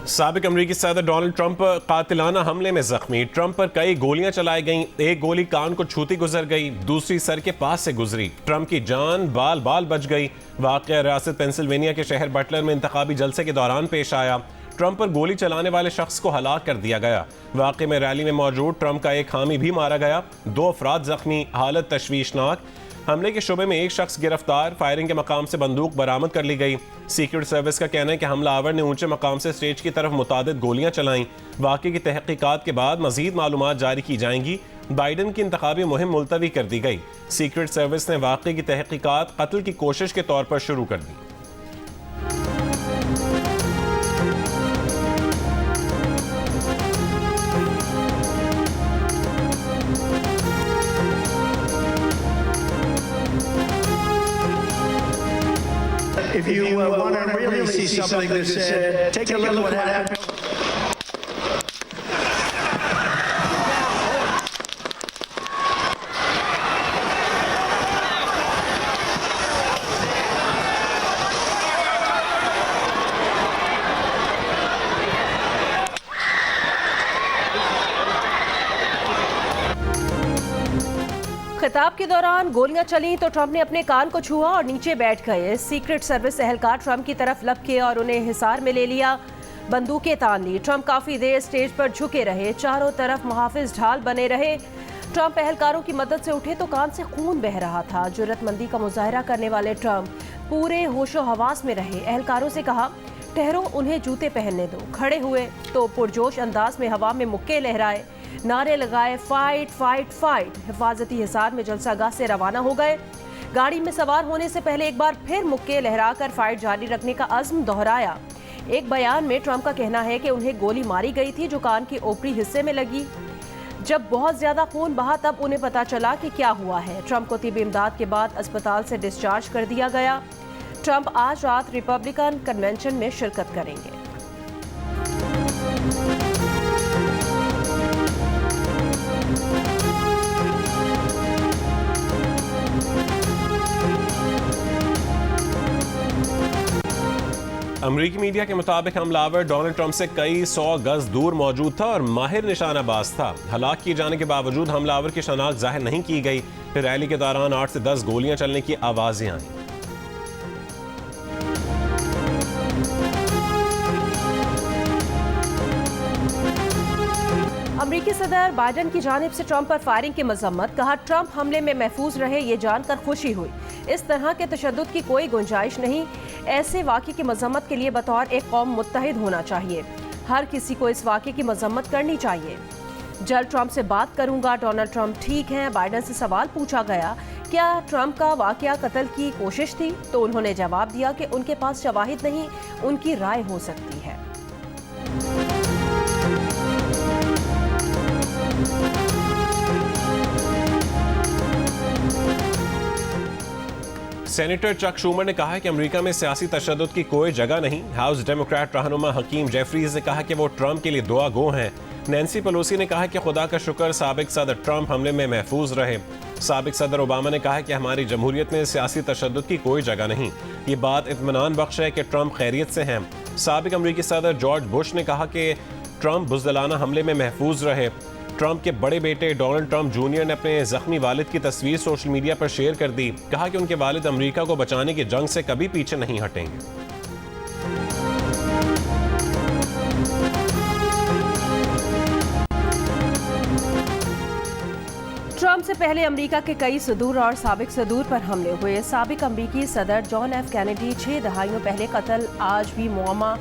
साबिक अमरीकी सदर डोनाल्ड ट्रंप कातिलाना हमले में जख्मी। ट्रंप पर कई गोलियां चलाई गईं। एक गोली कान को छूती गुजर गई, दूसरी सर के पास से गुजरी। ट्रंप की जान बाल बाल बच गई। वाकया रियासत पेंसिल्वेनिया के शहर बटलर में इंतखाबी जलसे के दौरान पेश आया। ट्रंप पर गोली चलाने वाले शख्स को हलाक कर दिया गया। वाकये में रैली में मौजूद ट्रंप का एक हामी भी मारा गया। 2 अफराद जख्मी, हालत तशवीशनाक। हमले के शुबे में एक शख्स गिरफ्तार। फायरिंग के मकाम से बंदूक बरामद कर ली गई। सीक्रेट सर्विस का कहना है कि हमलावर ने ऊंचे मकाम से स्टेज की तरफ मुतादिद गोलियां चलाईं। वाक़े की तहकीकात के बाद मजीद मालूमात जारी की जाएंगी। बाइडन की इंतखाबी मुहिम मुलतवी कर दी गई। सीक्रेट सर्विस ने वाक़े की तहकीकात कत्ल की कोशिश के तौर पर शुरू कर दी। If you want to really see something that's take a look what happened. खिताब के दौरान गोलियां चली तो ट्रंप ने अपने कान को छुआ और नीचे बैठ गए। सीक्रेट सर्विस एहलकार ट्रंप की तरफ लपके और उन्हें हिसार में ले लिया। बंदूकें तान ली। ट्रंप काफी देर स्टेज पर झुके रहे। चारों तरफ मुहाफिज ढाल बने रहे। ट्रंप एहलकारों की मदद से उठे तो कान से खून बह रहा था। जुर्रतमंदी का मुजाहरा करने वाले ट्रंप पूरे होशो हवास में रहे। एहलकारों से कहा, ठहरो, उन्हें जूते पहनने दो। खड़े हुए तो पुरजोश अंदाज में हवा में मुक्के लहराए, नारे लगाए, फाइट फाइट फाइट। हिफाजती हिसार में जलसागाह से रवाना हो गए। गाड़ी में सवार होने से पहले एक बार फिर मुक्के लहराकर फाइट जारी रखने का अज़्म दोहराया। एक बयान में ट्रंप का कहना है कि उन्हें गोली मारी गई थी जो कान के ऊपरी हिस्से में लगी। जब बहुत ज्यादा खून बहा तब उन्हें पता चला कि क्या हुआ है। ट्रंप को तिब्बी इमदाद के बाद अस्पताल से डिस्चार्ज कर दिया गया। ट्रंप आज रात रिपब्लिकन कन्वेंशन में शिरकत करेंगे। अमरीकी मीडिया के मुताबिक हमलावर डोनाल्ड ट्रंप से कई 100 गज दूर मौजूद था और माहिर निशानाबाज था। हलाक किए जाने के बावजूद हमलावर की शनाख्त जाहिर नहीं की गई। रैली के दौरान 8 से 10 गोलियां चलने की आवाजें आईं। अमरीकी सदर बाइडन की जानिब से ट्रंप पर फायरिंग की मजम्मत। कहा, ट्रंप हमले में महफूज रहे, ये जानकर खुशी हुई। इस तरह के तशद्दुद की कोई गुंजाइश नहीं। ऐसे वाक़े की मजम्मत के लिए बतौर एक कौम मुत्तहिद होना चाहिए। हर किसी को इस वाक़े की मजम्मत करनी चाहिए। जल्द ट्रंप से बात करूंगा। डोनाल्ड ट्रंप ठीक हैं? बाइडन से सवाल पूछा गया, क्या ट्रंप का वाक़या कत्ल की कोशिश थी? तो उन्होंने जवाब दिया कि उनके पास शवाहिद नहीं, उनकी राय हो सकती है। सेनेटर चक शूमर ने कहा है कि अमेरिका में सियासी तशद्दुद की कोई जगह नहीं। हाउस डेमोक्रेट रहनुमा हकीम जेफरीज ने कहा कि वो ट्रंप के लिए दुआ गो हैं। नैन्सी पेलोसी ने कहा कि खुदा का शुक्र साबिक सदर ट्रंप हमले में महफूज रहे। साबिक सदर ओबामा ने कहा कि हमारी जमहूरियत में सियासी तशद्दुद की कोई जगह नहीं। ये बात इत्मीनान बख्श है कि ट्रंप खैरियत से हैं। साबिक अमरीकी सदर जॉर्ज बुश ने कहा कि ट्रंप बुज़दिलाना हमले में महफूज रहे। ट्रंप के बड़े बेटे डोनाल्ड ट्रंप जूनियर ने अपने जख्मी वालिद की तस्वीर सोशल मीडिया पर शेयर कर दी। कहा कि उनके वालिद अमेरिका को बचाने की जंग से कभी पीछे नहीं हटेंगे। ट्रंप से पहले अमेरिका के कई सदूर और साबिक सदूर पर हमले हुए। साबिक अमरीकी सदर जॉन एफ कैनेडी 6 दहाइयों पहले कत्ल आज भी मुअम्मा।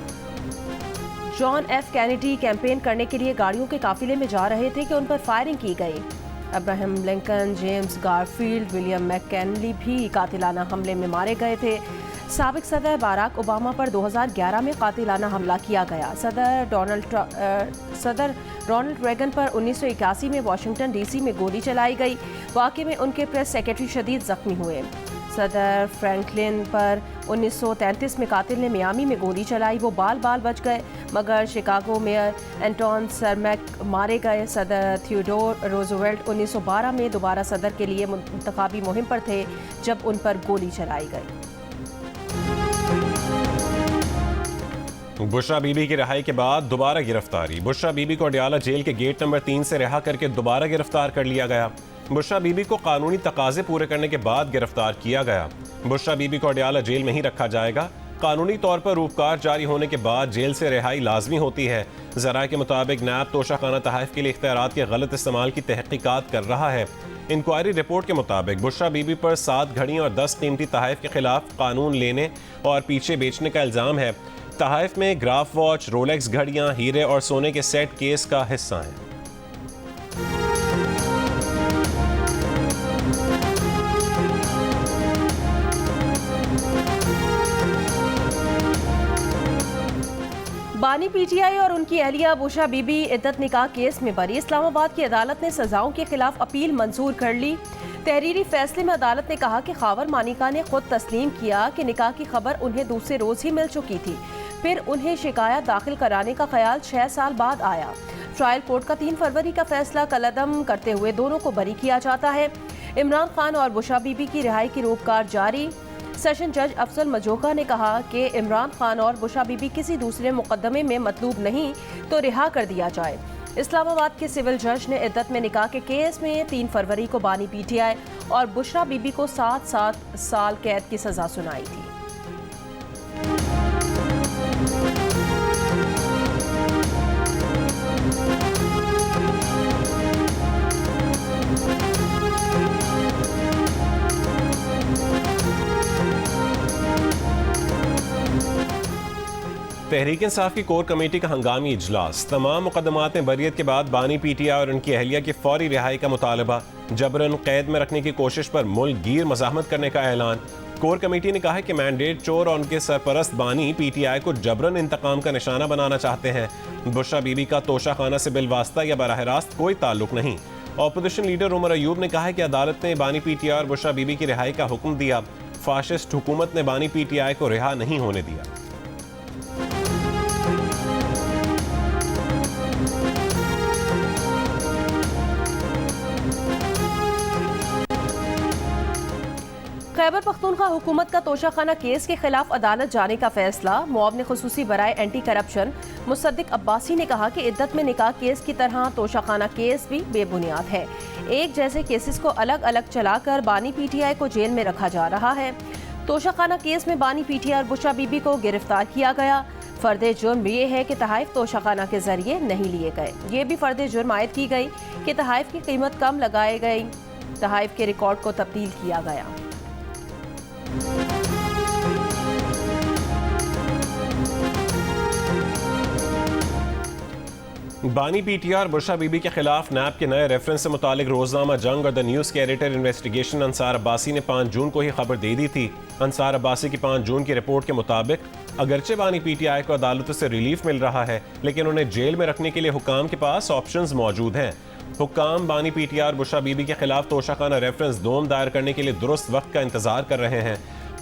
जॉन एफ कैनेडी कैंपेन करने के लिए गाड़ियों के काफिले में जा रहे थे कि उन पर फायरिंग की गई। Abraham Lincoln, James Garfield, William McKinley भी कातिलाना हमले में मारे गए थे। साबिक सदर बाराक ओबामा पर 2011 में कातिलाना हमला किया गया। सदर रोनाल्ड रेगन पर 1981 में वाशिंगटन डीसी में गोली चलाई गई। वाक़े में उनके प्रेस सेक्रेटरी शदीद जख्मी हुए। सदर फ्रैंकलिन पर 1933 में कातिल ने मियामी में गोली चलाई। वो बाल बाल बच गए, मगर शिकागो मेयर एंटोन सरमैक मारे गए। सदर थियोडोर रूजवेल्ट 1912 में दोबारा सदर के लिए इंतखाबी मुहिम पर थे जब उन पर गोली चलाई गई। बुशरा बीबी की रिहाई के बाद दोबारा गिरफ्तारी। बुशरा बीबी को अडयाला जेल के गेट नंबर 3 से रिहा करके दोबारा गिरफ्तार कर लिया गया। बुशरा बीबी को कानूनी तकाजे पूरे करने के बाद गिरफ्तार किया गया। बुशरा बीबी को अडयाला जेल में ही रखा जाएगा। कानूनी तौर पर रूपकार जारी होने के बाद जेल से रिहाई लाजमी होती है। ज़राए के मुताबिक नैब तोशाखाना तहफ़ के लिए इख्तियारात के गलत इस्तेमाल की तहकीकात कर रहा है। इंक्वायरी रिपोर्ट के मुताबिक बुशरा बीबी पर 7 घड़ियाँ और 10 कीमती तहफ़ के खिलाफ कानून लेने और पीछे बेचने का इल्ज़ाम है। तहफ़ में ग्राफ वॉच, रोलेक्स घड़ियाँ, हीरे और सोने के सेट केस का हिस्सा हैं। बानी पीटीआई और उनकी अहलिया बुशरा बीबी इद्दत निकाह केस में बरी। इस्लामाबाद की अदालत ने सजाओं के खिलाफ अपील मंजूर कर ली। तहरीरी फैसले में अदालत ने कहा कि खावर मानिका ने खुद तस्लीम किया कि निकाह की खबर उन्हें दूसरे रोज ही मिल चुकी थी, फिर उन्हें शिकायत दाखिल कराने का ख्याल 6 साल बाद आया। ट्रायल कोर्ट का 3 फरवरी का फैसला कलअदम करते हुए दोनों को बरी किया जाता है। इमरान खान और बुशरा बीबी की रिहाई की रोककार जारी। सेशन जज अफजल मजोका ने कहा कि इमरान खान और बुशरा बीबी किसी दूसरे मुकदमे में मतलूब नहीं तो रिहा कर दिया जाए। इस्लामाबाद के सिविल जज ने इद्दत में निकाह के केस में 3 फरवरी को बानी पीटीआई और बुशरा बीबी को 7 साल कैद की सजा सुनाई थी। तहरीक इंसाफ की कोर कमेटी का हंगामी इजलास। तमाम मुकदमात में बरियत के बाद बानी पीटीआई और उनकी अहलिया की फौरी रिहाई का मुतालबा। जबरन कैद में रखने की कोशिश पर मुल्क गिर मज़ाहमत करने का ऐलान। कोर कमेटी ने कहा है कि मैंडेट चोर और उनके सरपरस्त बानी पीटीआई को जबरन इंतकाम का निशाना बनाना चाहते हैं। बुशरा बीबी का तोशाखाना से बिलवास्ता या बराह रास्त कोई ताल्लुक नहीं। ऑपोजिशन लीडर उमर अयूब ने कहा है कि अदालत ने बानी पीटीआई और बुशरा बीबी की रिहाई का हुक्म दिया। फाशिस्ट हुकूमत ने बानी पीटीआई को रिहा नहीं होने दिया। खैबर पख्तूनख्वा हुकूमत का तोशाखाना केस के खिलाफ अदालत जाने का फैसला। मुआवने खुसूसी बराए एंटी करप्शन मुसद्दिक अब्बासी ने कहा कि इद्दत में निकाह केस की तरह तोशाखाना केस भी बेबुनियाद है। एक जैसे केसेस को अलग अलग चलाकर बानी पीटीआई को जेल में रखा जा रहा है। तोशाखाना केस में बानी पीटीआई और बुशरा बीबी को गिरफ्तार किया गया। फर्द जुर्म ये है कि तहफ़ तोशाखाना के जरिए नहीं लिए गए। ये भी फर्द जुर्म आयद की गई कि तहफ़ की कीमत कम लगाई गई। तहफ़ के रिकॉर्ड को तब्दील किया गया। बानी पीटीआई और बुशरा बीबी के खिलाफ नैब के नए रेफरेंस से मुतालिक रोजनामा जंग और द न्यूज़ के एडिटर इन्वेस्टिगेशन अंसार अब्बासी ने 5 जून को ही खबर दे दी थी। अंसार अब्बासी की 5 जून की रिपोर्ट के मुताबिक अगरचे बानी पीटीआई को अदालतों से रिलीफ मिल रहा है, लेकिन उन्हें जेल में रखने के लिए हुकाम के पास ऑप्शंस मौजूद हैं। हुक्काम बानी पीटीआई और बुशरा बीबी के खिलाफ तोशाखाना रेफरेंस दोम दायर करने के लिए दुरुस्त वक्त का इंतजार कर रहे हैं।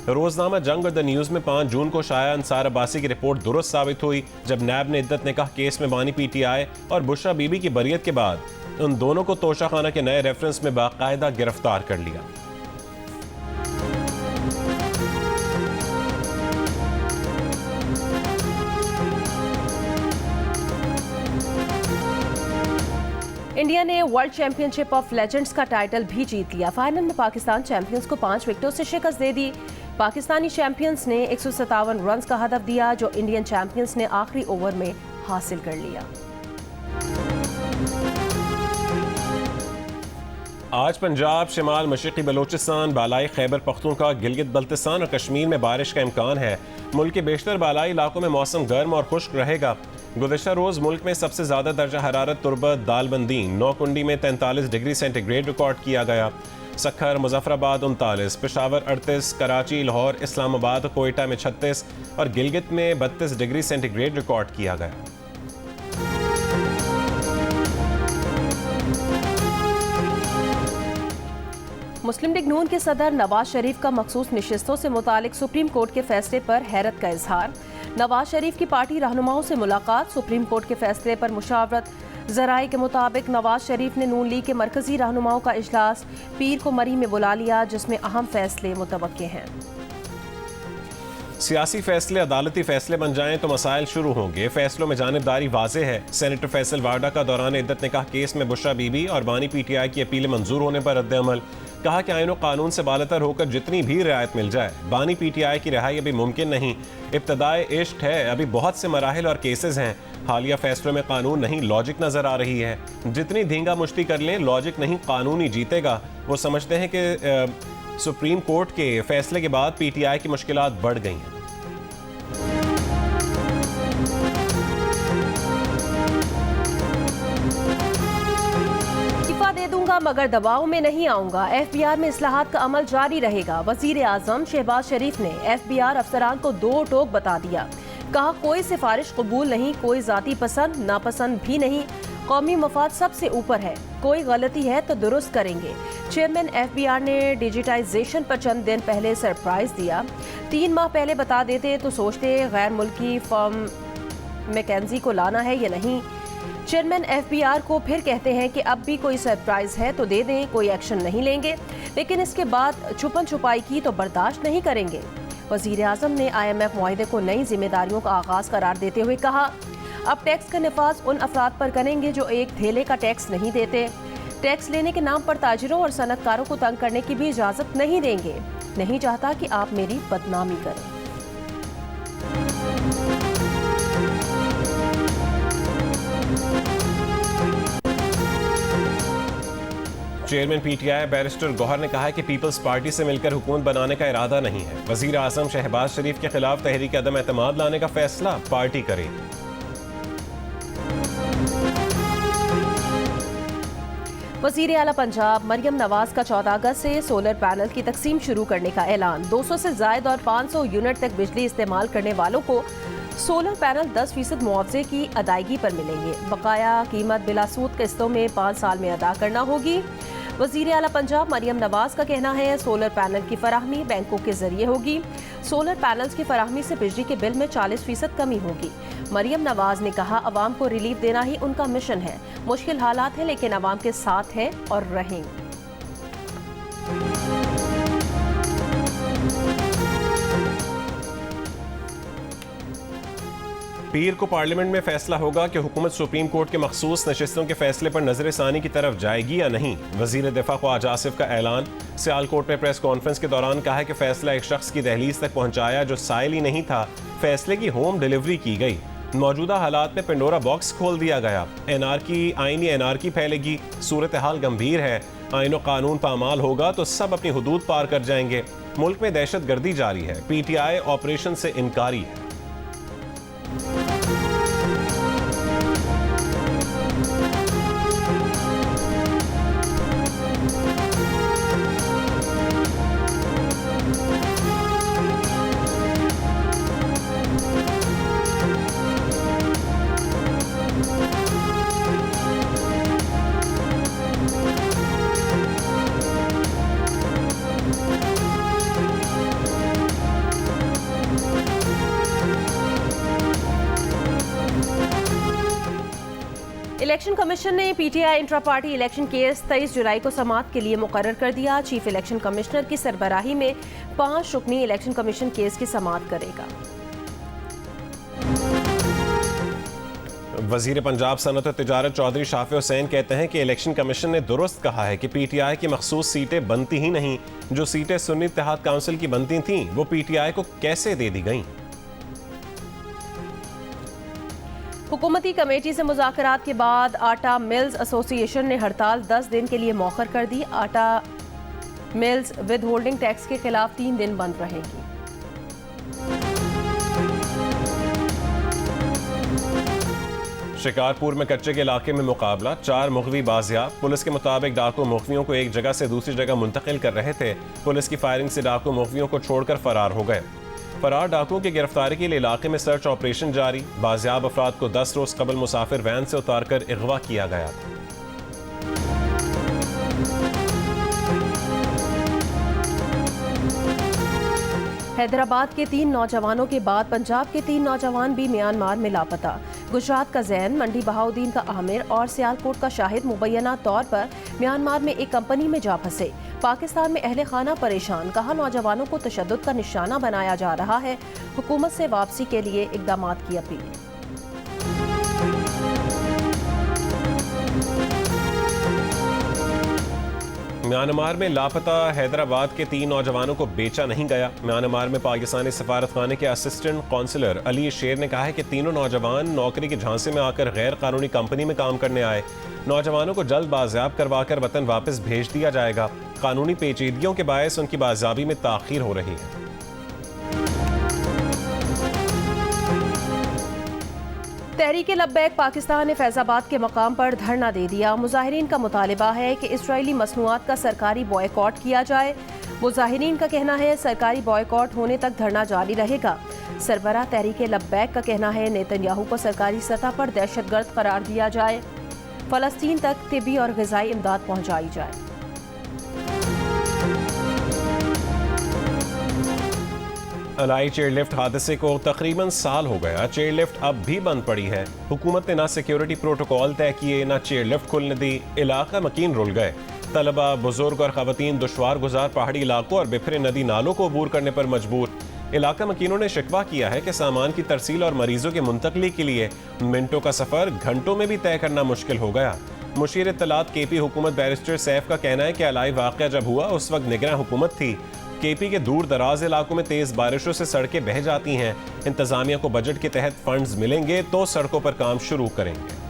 रोजनामा जंग और द न्यूज़ में 5 जून को शाया अंसार अब्बासी की रिपोर्ट दुरुस्त साबित हुई, जब नैब ने इद्दत निकाह केस में बानी पीटीआई और बुशरा बीबी की बरियत के बाद उन दोनों को तोशाखाना के नए रेफरेंस में बाकायदा गिरफ्तार कर लिया। इंडिया ने वर्ल्ड चैंपियनशिप ऑफ लेजेंड्स का टाइटल भी जीत लिया। फाइनल में पाकिस्तान चैंपियंस को 5 विकेटों से शिकस्त दे दी। पाकिस्तानी चैंपियंस ने 157 रन का हदफ दिया, जो इंडियन चैंपियंस ने आखिरी ओवर में हासिल कर लिया। आज पंजाब, शिमाल मशरक़ी बलोचिस्तान, बालाई खैबर पख्तूनख्वा, गिलगित बल्तिस्तान और कश्मीर में बारिश का इम्कान है। मुल्क के बेशतर बालाई इलाकों में मौसम गर्म और खुश्क रहेगा। गुज़िश्ता रोज़ मुल्क में सबसे ज़्यादा दर्जा हरारत तुरबत, दालबंदी, नौकुंडी में 43 डिग्री सेंटीग्रेड रिकॉर्ड किया गया। सखर, मुजफ्फराबाद 39, पेशावर 38, कराची, लाहौर, इस्लामाबाद, कोयटा में 36 और गिलगित में 32 डिग्री सेंटीग्रेड रिकॉर्ड किया गया। मुस्लिम लीग नून के सदर नवाज शरीफ का मखसूस नशिस्तों से मुतालिक सुप्रीम कोर्ट के फैसले पर हैरत का इजहार। नवाज शरीफ की पार्टी रहनुमाओं से मुलाकात, सुप्रीम कोर्ट के फैसले पर मुशावरत। ज़राए के मुताबिक नवाज शरीफ ने नून लीग के मरकजी रहनुमाओं का इजलास पीर को मरी में बुला लिया, जिसमें अहम फैसले मुतवक्के हैं। सियासी फैसले अदालती फैसले बन जाएं तो मसाइल शुरू होंगे। फैसलों में जानिबदारी वाज़ेह है। सेनेटर फैसल वाडा का दौरान इद्दत निकाह केस में बुशरा बीबी और बानी पीटीआई की अपील मंजूर होने पर रद्द-ए-अमल। कहा कि आईन और कानून से बालतर होकर जितनी भी रियायत मिल जाए, बानी पीटीआई की रिहाई अभी मुमकिन नहीं। इब्तदाए इश्क है, अभी बहुत से मराहिल और केसेस हैं। हालिया फैसलों में कानून नहीं लॉजिक नजर आ रही है। जितनी धींगा मुश्ती कर लें, लॉजिक नहीं कानून ही जीतेगा। वो समझते हैं कि सुप्रीम कोर्ट के फैसले के बाद पीटीआई की मुश्किलात बढ़ गई हैं। दे दूंगा मगर दबाव में नहीं आऊंगा। एफबीआर में इस्लाहात का अमल जारी रहेगा। वजीर आजम शहबाज शरीफ ने एफबीआर अफसरान को दो टोक बता दिया। कहा कोई सिफारिश कबूल नहीं, कोई जाती पसंद नापसंद भी नहीं। कौमी मफाद सबसे ऊपर है। कोई गलती है तो दुरुस्त करेंगे। चेयरमैन एफबीआर ने डिजिटाइजेशन पर चंद दिन पहले सरप्राइज दिया। 3 माह पहले बता देते तो सोचते गैर मुल्की फर्म मैकेंजी को लाना है या नहीं। चेयरमैन एफबीआर को फिर कहते हैं कि अब भी कोई सरप्राइज है तो दे दें, कोई एक्शन नहीं लेंगे, लेकिन इसके बाद छुपन छुपाई की तो बर्दाश्त नहीं करेंगे। वजीर आजम ने IMF मुआहदे को नई जिम्मेदारियों का आगाज करार देते हुए कहा, अब टैक्स का नफाज उन अफराद पर करेंगे जो एक थैले का टैक्स नहीं देते। टैक्स लेने के नाम पर ताजिरों और सनतकारों को तंग करने की भी इजाजत नहीं देंगे। नहीं चाहता कि आप मेरी बदनामी करें। चेयरमैन पीटीआई बैरिस्टर गौहर ने कहा है कि पीपल्स पार्टी से मिलकर हुकूमत बनाने का इरादा नहीं है। वजीर आजम शहबाज शरीफ के खिलाफ तहरीक अदम एतमाद लाने का फैसला पार्टी करेगी। वजीर आला पंजाब मरियम नवाज का 14 अगस्त से सोलर पैनल की तकसीम शुरू करने का ऐलान। 200 से जायद और 500 यूनिट तक बिजली इस्तेमाल करने वालों को सोलर पैनल 10% मुआवजे की अदायगी पर मिलेंगे। बकाया कीमत बिलासूद किस्तों में 5 साल में अदा करना होगी। वजीर आला पंजाब मरियम नवाज का कहना है सोलर पैनल की फराहमी बैंकों के जरिए होगी। सोलर पैनल्स की फराहमी से बिजली के बिल में 40% कमी होगी। मरियम नवाज ने कहा अवाम को रिलीफ देना ही उनका मिशन है। मुश्किल हालात हैं लेकिन अवाम के साथ हैं और रहेंगे। पीर को पार्लियामेंट में फैसला होगा कि हुकूमत सुप्रीम कोर्ट के मखसूस नशिस्तों के फैसले पर नजर-ए-सानी की तरफ जाएगी या नहीं। वजीर दिफा ख्वाजा आसिफ का ऐलान। सियालकोट में प्रेस कॉन्फ्रेंस के दौरान कहा है कि फैसला एक शख्स की दहलीज तक पहुंचाया जो साइल ही नहीं था। फैसले की होम डिलीवरी की गई। मौजूदा हालात में पेंडोरा बॉक्स खोल दिया गया। आईनी एनआरकी फैलेगी। सूरत हाल गंभीर है। आईन और कानून पामाल होगा तो सब अपनी हुदूद पार कर जाएंगे। मुल्क में दहशत गर्दी जारी है। पीटीआई ऑपरेशन से इनकारी है। इलेक्शन कमीशन ने PTI intra party election case 23 जुलाई को समाअत के लिए मुकर्रर कर दिया। चीफ इलेक्शन कमिश्नर की सरबराही में 5 रुकनी इलेक्शन कमीशन केस की समाअत करेगा। वजीर पंजाब सनत और तिजारत चौधरी शाफे हुसैन कहते हैं कि इलेक्शन कमीशन ने दुरुस्त कहा है कि पीटीआई की मखसूस सीटें बनती ही नहीं। जो सीटें सुन्नी इत्तेहाद काउंसिल की बनती थीं वो पीटीआई को कैसे दे दी गईं। हुकूमती कमेटी से मुज़ाकरात के बाद आटा मिल्स एसोसिएशन ने हड़ताल 10 दिन के लिए मौखर कर दी। आटा मिल्स विद होल्डिंग टैक्स के खिलाफ 3 दिन बंद रहेगी। शिकारपुर में कच्चे के इलाके में मुकाबला। 4 मुगवी बाजियाब। पुलिस के मुताबिक डाकू मुगवियों को एक जगह से दूसरी जगह मुंतकिल कर रहे थे। पुलिस की फायरिंग से डाकू मुगवियों को छोड़कर फरार हो गए। फरार डाकुओं की गिरफ्तारी के लिए इलाके में सर्च ऑपरेशन जारी। बाजियाब अफराद को 10 रोज कबल मुसाफिर वैन से उतारकर अगवा किया गया था। हैदराबाद के 3 नौजवानों के बाद पंजाब के 3 नौजवान भी म्यांमार में लापता। गुजरात का जैन, मंडी बहाउद्दीन का आमिर और सियालकोट का शाहिद मुबैना तौर पर म्यांमार में एक कंपनी में जा फंसे। पाकिस्तान में अहले खाना परेशान, कहा नौजवानों को तशद्दुद का निशाना बनाया जा रहा है, हुकूमत से वापसी के लिए इक़दामात की अपील। म्यांमार में लापता हैदराबाद के 3 नौजवानों को बेचा नहीं गया। म्यांमार में पाकिस्तानी सफारतखाने के असिस्टेंट कौंसलर अली शेर ने कहा है कि तीनों नौजवान नौकरी के झांसे में आकर गैर कानूनी कंपनी में काम करने आए। नौजवानों को जल्द बाजियाब करवाकर वतन वापस भेज दिया जाएगा। कानूनी पेचीदगियों के बायस उनकी बाजियाबी में ताखीर हो रही है। तहरीक लब्बैक पाकिस्तान ने फैजाबाद के मकाम पर धरना दे दिया। मुजाहिरीन का मुतालिबा है कि इसराइली मसनूआत का सरकारी बॉयकॉट किया जाए। मुजाहिरीन का कहना है सरकारी बॉयकॉट होने तक धरना जारी रहेगा। सरबराह तहरीक लब्बैक का कहना है नेतन्याहू को सरकारी सतह पर दहशतगर्द करार दिया जाए, फ़लस्तीन तक तिब्बी और ग़िज़ाई इमदाद पहुँचाई जाए। अलाई चेयरलिफ्ट हादसे को तकरीबन साल हो गया। चेयरलिफ्ट अब भी बंद पड़ी है। हुकूमत ने ना सिक्योरिटी प्रोटोकॉल तय किए, ना चेयरलिफ्ट खुलने दी। इलाका मकीन रुल गए। तलबा, बुजुर्ग और ख़वातीन दुश्वार गुजार पहाड़ी इलाकों और बिखरे नदी नालों को अबूर करने पर मजबूर। इलाका मकीनों ने शिकवा किया है कि सामान की तरसील और मरीजों की मुंतकली के लिए मिनटों का सफ़र घंटों में भी तय करना मुश्किल हो गया। मुशीर इत्तलात केपी हुकूमत बैरिस्टर सैफ का कहना है कि अलाई वाक़या जब हुआ उस वक्त निगरान हुकूमत थी। केपी के दूर दराज इलाकों में तेज बारिशों से सड़कें बह जाती हैं। इंतजामिया को बजट के तहत फंड्स मिलेंगे तो सड़कों पर काम शुरू करेंगे।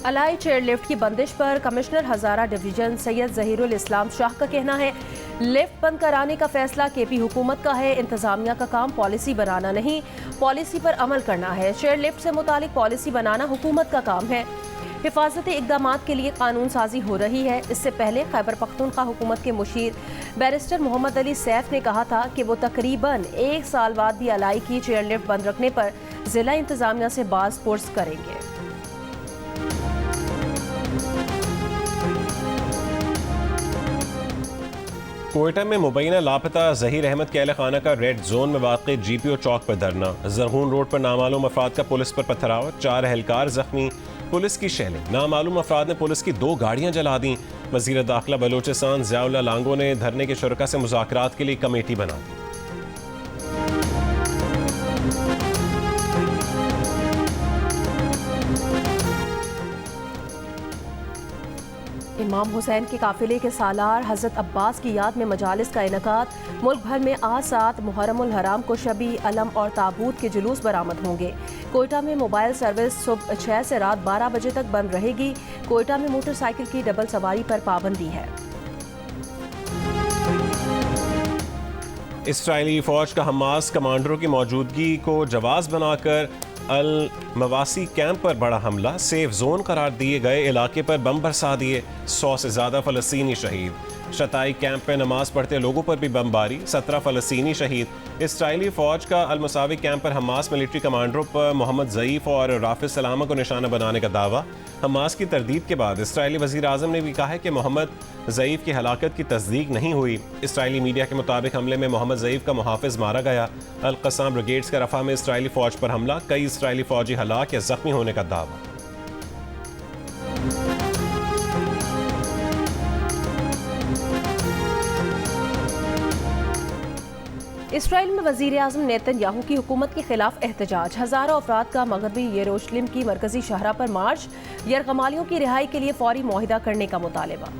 अलाई चेयरलिफ्ट की बंदिश पर कमिश्नर हजारा डिवीजन सैयद ज़हीरुल इस्लाम शाह का कहना है लिफ्ट बंद कराने का फैसला केपी हुकूमत का है। इंतजामिया का काम पॉलिसी बनाना नहीं, पॉलिसी पर अमल करना है। चेयरलिफ्ट से मुतालिक पॉलिसी बनाना हुकूमत का काम है। हिफाजती इक़दामात के लिए कानून साजी हो रही है। इससे पहले खैबर पख्तूनख्वा हुकूमत के मुशीर बैरिस्टर मोहम्मद अली सैफ ने कहा था कि वो तकरीबन 1 साल बाद भी अलाई की चेयरलिफ्ट बंद रखने पर जिला इंतजामिया से बाज़ पुर्स करेंगे। कोयटा में मुबैना लापता ज़हीर अहमद के अहल खाना का रेड जोन में वाक़ GPO चौक पर धरना। जरगून रोड पर नामालूम अफराद का पुलिस पर पथराव, 4 एहलकार जख्मी। पुलिस की शैलिंग, नामालूम अफराद ने पुलिस की 2 गाड़ियां जला दी। वज़ीर दाखिला बलोचिस्तान ज़ियाउल्लाह लांगो ने धरने के शुरका से मुज़ाकरात के लिए कमेटी बना दी। इमाम हुसैन के काफिले के सालार हज़रत अब्बास की याद में मजालिस का इनकाद। मुल्क भर में आज 7 मुहर्रमुल हराम को शबी अलम और ताबूत के जुलूस बरामद होंगे। कोयटा में मोबाइल सर्विस सुबह 6 से रात 12 बजे तक बंद रहेगी। कोयटा में मोटरसाइकिल की डबल सवारी पर पाबंदी है। इसराइली फौज का हमास कमांडरों की मौजूदगी को जवाज बनाकर अल मवासी कैंप पर बड़ा हमला, सेफ जोन करार दिए गए इलाके पर बम बरसा दिए। 100 से ज़्यादा फ़लस्तीनी शहीद। शताई कैंप में नमाज पढ़ते लोगों पर भी बमबारी, 17 फ़लस्तीनी शहीद। इसराइली फ़ौज का अल मसावी कैंप पर हमास मिलिट्री कमांडरों पर मोहम्मद ज़ईफ़ और राफिज़ सलामा को निशाना बनाने का दावा। हमास की तरदीद के बाद इसराइली वज़ीर आज़म ने भी कहा है कि मोहम्मद ज़ईफ़ की हलाकत की तस्दीक नहीं हुई। इसराइली मीडिया के मुताबिक हमले में मोहम्मद ज़ईफ़ का मुहाफ़िज़ मारा गया। अल क़स्साम ब्रिगेड्स का रफ़ा में इसराइली फ़ौज पर हमला, कई इसराइली फ़ौजी हलाक या ज़ख्मी होने का दावा। इसराइल में वज़ीर आज़म नेतन्याहू की हुकूमत के खिलाफ एहतजाज। हज़ारों अफराद का मगरबी यरूशलेम की मरकजी शहरा पर मार्च। यरगमालियों की रिहाई के लिए फौरी मुआहिदा करने का मुतालबा।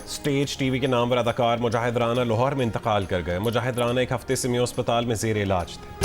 स्टेज टीवी के नामवर अदाकार मुजाहिद राना लाहौर में इंतकाल कर गए। मुजाहिद राना एक हफ्ते से अस्पताल में ज़ेर इलाज थे।